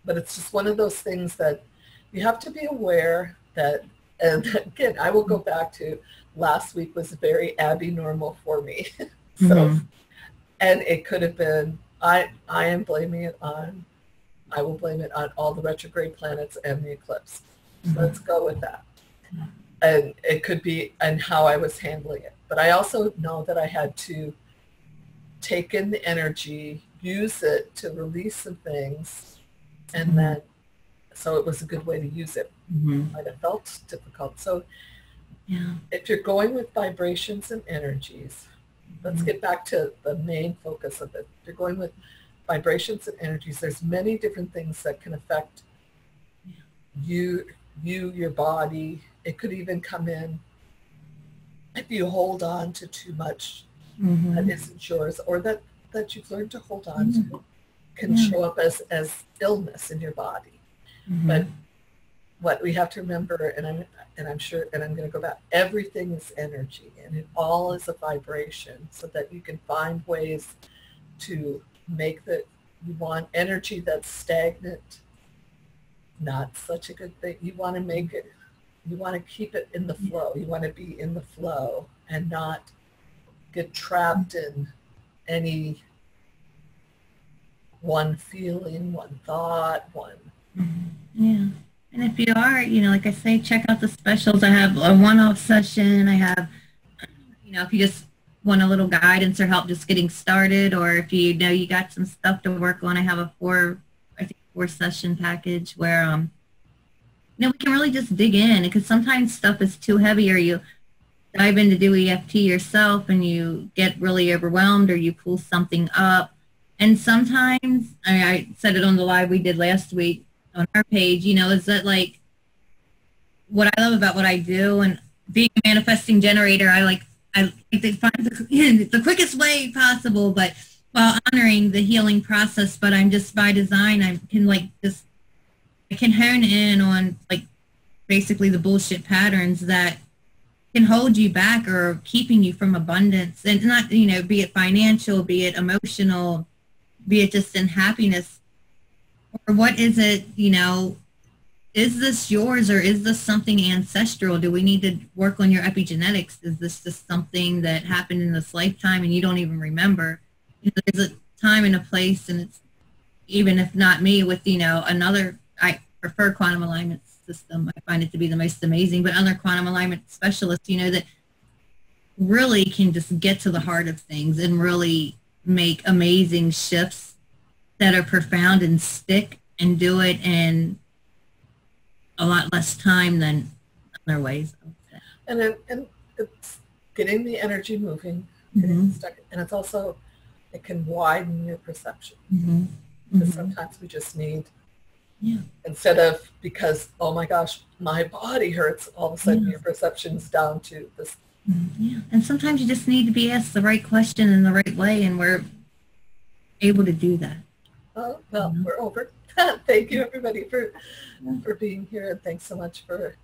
But it's just one of those things that you have to be aware that, and again, I will go back to last week was very abnormal for me. So, and it could have been, I am blaming it on, I will blame it on all the retrograde planets and the eclipse. Let's go with that. And it could be, and how I was handling it. But I also know that I had to take in the energy, use it to release some things, and then, so it was a good way to use it. Might have felt difficult. So if you're going with vibrations and energies, let's get back to the main focus of it. If you're going with vibrations and energies, there's many different things that can affect you, your body. It could even come in if you hold on to too much that isn't yours, or that you've learned to hold on to, can show up as illness in your body. But what we have to remember, and I'm sure, and I'm going to go back, everything is energy, and it all is a vibration, so that you can find ways to make you want energy that's stagnant, not such a good thing. You want to make it, you want to keep it in the flow. You want to be in the flow and not get trapped in any one feeling, one thought, one. And if you are, like I say, check out the specials. I have a one-off session. I have, if you just want a little guidance or help just getting started, or if you know you got some stuff to work on, I have a 4-session package where, we can really just dig in, because sometimes stuff is too heavy, or you dive in to do EFT yourself and you get really overwhelmed, or you pull something up. And sometimes, I said it on the live we did last week on our page, is that, like, what I love about what I do, and being a manifesting generator, I like to find the quickest way possible, but while honoring the healing process. But I'm just, by design, I can hone in on, like, basically the bullshit patterns that can hold you back or keeping you from abundance, and not, be it financial, be it emotional, be it just in happiness. Or what is it, is this yours, or is this something ancestral? Do we need to work on your epigenetics? Is this just something that happened in this lifetime and you don't even remember? There's a time and a place, and it's, even if not me, with, another, I prefer quantum alignment system. I find it to be the most amazing, but other quantum alignment specialists, that really can just get to the heart of things and really make amazing shifts that are profound and stick, and do it in a lot less time than other ways. And it's getting the energy moving, getting stuck, and it's also, it can widen your perception. Because sometimes we just need, instead of, because, oh my gosh, my body hurts, all of a sudden your perception's down to this. And sometimes you just need to be asked the right question in the right way, and we're able to do that. Oh, well, we're over. Thank you, everybody, for being here, and thanks so much for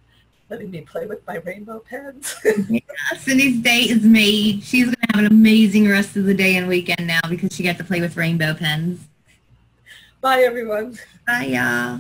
letting me play with my rainbow pens. Yeah, Cindy's day is made. She's going to have an amazing rest of the day and weekend now because she got to play with rainbow pens. Bye, everyone. Bye, y'all.